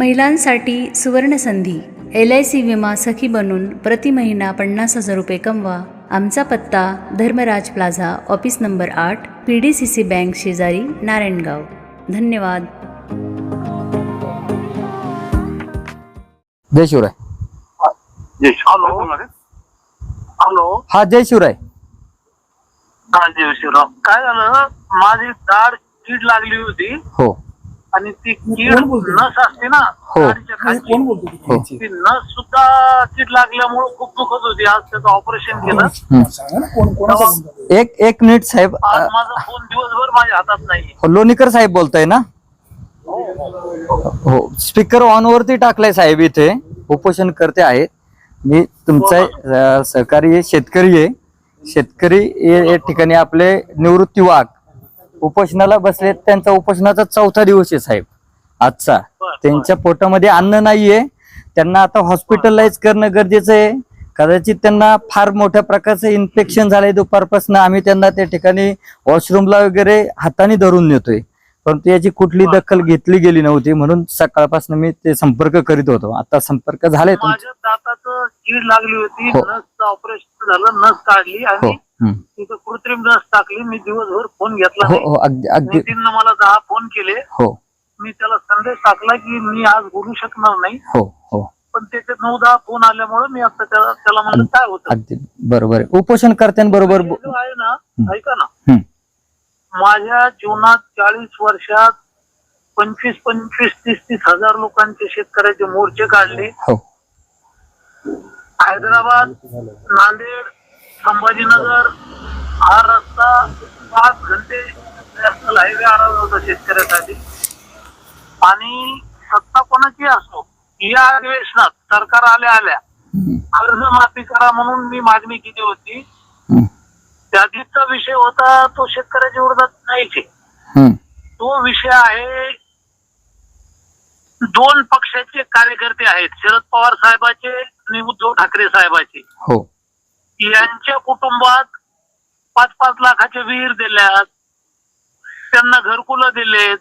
महिलांसाठी सुवर्णसंधी LIC विमा सखी बनून प्रति महिना 50,000 रुपये कमवा. आमचा पत्ता Dharmraj plaza, office number 8, PDCC bank शेजारी, नारायणगाव. धन्यवाद. जय शिवराय. हॅलो. हा, जय शिवराय. हा, जय शिवराम. काय झालं, माझी दाढ कीड लागली होती. हो. आणि ती कीड नस असते ना, हो. दाढीच्या खालची, ती नस सुद्धा कीड लागल्यामुळे खूप दुखत होती. आज त्याचं ऑपरेशन केलं. एक मिनिट साहेब, आज माझा फोन दिवसभर माझ्या हातात नाही. लोणीकर साहेब बोलताय ना? हो, स्पीकर ऑन वरती टाकलाय साहेब. इथे उपोषण करते आहेत. मी तुमचा सहकारी शेतकरी आहे. शेतकरी या ठिकाणी आपले निवृत्ती वाघ उपोषणाला बसले. त्यांचा उपोषणाचा 4था दिवस आहे साहेब आजचा. त्यांच्या पोटामध्ये अन्न नाहीये. त्यांना आता हॉस्पिटलाइज करणं गरजेचं आहे. कदाचित त्यांना फार मोठ्या प्रकारचं इन्फेक्शन झालंय. दुपारपासून आम्ही त्यांना त्या ठिकाणी वॉशरूमला वगैरे हाताने धरून नेतोय, परंतु याची कुठली दखल घेतली गेली नव्हती. म्हणून सकाळपासून मी ते संपर्क करीत होतो. आता संपर्क झाले. माझ्या दाताचं कीड लागली होती. नस ऑपरेशन झालं, नस काढली आणि तिथं कृत्रिम नस टाकली. मी दिवसभर फोन घेतला नाही. नितीननं मला 10 फोन केले. मी त्याला संदेश टाकला की मी आज बोलू शकणार नाही. पण त्याचे 9-10 फोन आल्यामुळे मी आता त्याला म्हणलं काय होतं. अगदी बरोबर आहे. उपोषण करत्यांबरोबर आहे ना, ऐका ना, माझ्या जीवनात 40 वर्षात 25-25, 30-30 हजार लोकांचे शेतकऱ्याचे मोर्चे काढले. हैदराबाद, नांदेड, संभाजीनगर हा रस्ता 5 घंटे नॅशनल हायवे आला होता शेतकऱ्यासाठी. आणि सत्ता कोणाची असो, या अधिवेशनात सरकार आल्या कर्जमाफी करा म्हणून मी मागणी केली होती. त्याचा विषय होता तो शेतकऱ्याच्या विरोधात नाहीचे. तो विषय आहे, 2 पक्षाचे कार्यकर्ते आहेत, शरद पवार साहेबाचे आणि उद्धव ठाकरे साहेबाचे. यांच्या कुटुंबात 5-5 लाखाचे विहीर दिल्यात, त्यांना घरकुलं दिलेत.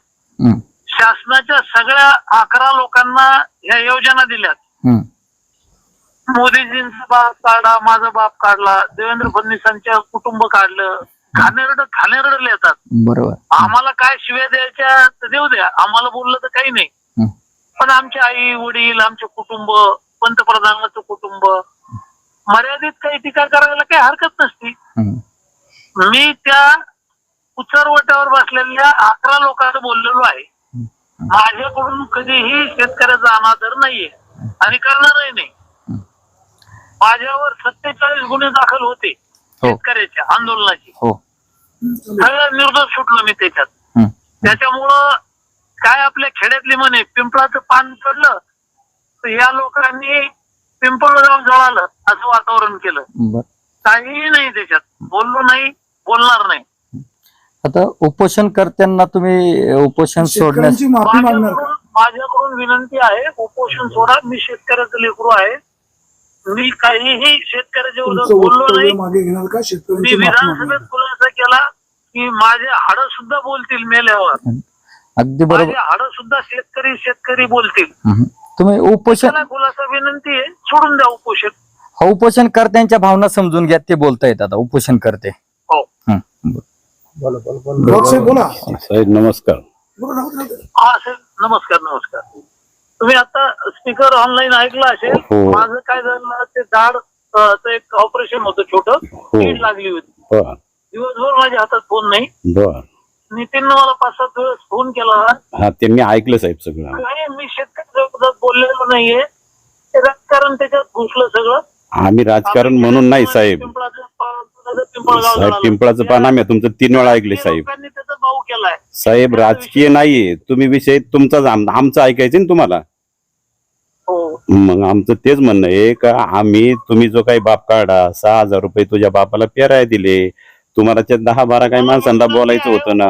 शासनाच्या सगळ्या 11 लोकांना ह्या योजना दिल्यात. मोदीजींचा बाप काढला, माझा बाप काढला, देवेंद्र फडणवीसांच्या कुटुंब काढलं. घाणेरडले येतात. बरोबर. आम्हाला काय शिव्या द्यायच्या तर देऊ द्या, आम्हाला बोललं तर काही नाही. पण आमचे आई वडील, आमचे कुटुंब, पंतप्रधानाचं कुटुंब, मर्यादित काही टीका करायला काही हरकत नसती. मी त्या उचरवट्यावर बसलेल्या 11 लोकांना बोललेलो आहे. माझ्याकडून कधीही शेतकऱ्याचा अनादर नाहीये आणि करणारही नाही. माझ्यावर 47 गुन्हे दाखल होते शेतकऱ्याच्या आंदोलनाची. सगळं निर्दोष सुटलो मी त्याच्यात. त्याच्यामुळं काय आपल्या खेड्यातली म्हणे, पिंपळाचं पान पडलं तर या लोकांनी पिंपळगाव जळालं असं वातावरण केलं. काहीही नाही त्याच्यात, बोललो नाही, बोलणार नाही. आता उपोषण करताना तुम्ही उपोषण सोडण्याची माफी मागणार? माझ्याकडून विनंती आहे, उपोषण सोडा. मी शेतकऱ्याचं लेकरू आहे. मी काहीही शेतकऱ्याच्या विरोधात बोललो नाही. मी विधानसभेत खुलासा केला की माझे हाड सुद्धा बोलतील मेल्यावर. अगदी बरोबर. हाड सुद्धा शेतकरी बोलतील. तुम्ही उपोषण खुलासा विनंती आहे, सोडून द्या उपोषण. उपोषण करत्यांच्या भावना समजून घ्या, ते बोलतायत आता उपोषण करते. हो, बोला साहेब. नमस्कार. हा साहेब, नमस्कार. तुम्ही आता स्पीकर ऑनलाईन ऐकला असेल. माझं काय झालं, ते दाढचं एक ऑपरेशन होतं छोटं, कीड लागली होती. दिवसभर माझ्या हातात फोन नाही. नितीननं मला 5-7 वेळेस फोन केला. ते मी ऐकलं साहेब सगळं. मी शेतकऱ्याच्या विरोधात बोललेलो नाहीये. ते राजकारण त्याच्यात घुसलं सगळं. आम्ही राजकारण म्हणून नाही साहेब. पिंपळाचं पान आम्ही तुमचं 3 वेळा ऐकले साहेब. त्याचा भाऊ केलाय साहेब. राजकीय नाहीये. तुम्ही विषय तुमचाच, आमचं ऐकायचं ना तुम्हाला. मग आमचं तेच म्हणणं आहे का तुम्ही जो काही बाप काढा, 6,000 रुपये तुझ्या बापाला पेराय दिले. तुम्हाला 10-12 काही माणसांना बोलायचं होतं ना.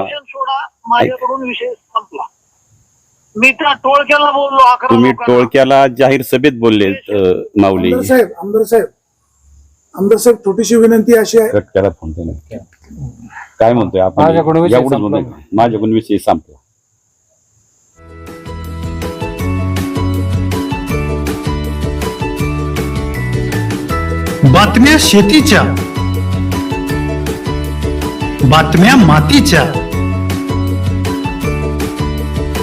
माझ्याकडून विषय संपला. मी त्या टोळक्याला बोललो. तुम्ही टोळक्याला जाहीर सभेत बोलले माऊली आमदार साहेब. छोटीशी विनंती अशी आहे. त्याला फोन काय म्हणतोय आपण, माझ्याकडून विषय संपला. बातम्या शेतीच्या, बातम्या मातीच्या,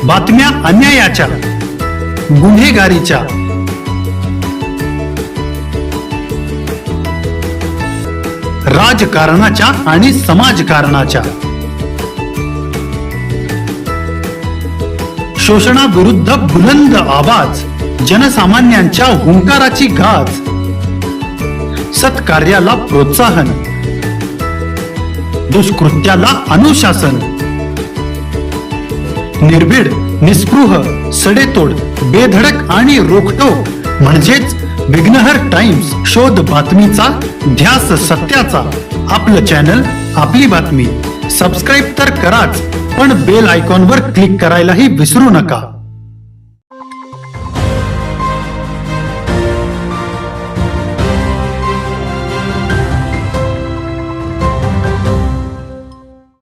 बातम्या अन्यायाच्या, गुन्हेगारीच्या, राजकारणाच्या आणि समाजकारणाच्या, शोषणाविरुद्ध बुलंद आवाज, जनसामान्यांच्या हुंकाराची गाज, सत्कार्याला प्रोत्साहन, दुष्कृत्याला अनुशासन, निर्भीड, निस्पृह, सडेतोड, बेधडक आणि रोखटोक म्हणजेच विघ्नहर टाइम्स. शोध बातमीचा, ध्यास सत्याचा. आपलं चॅनल, आपली बातमी. सबस्क्राईब तर कराच, पण बेल आयकॉनवर क्लिक करायलाही विसरू नका.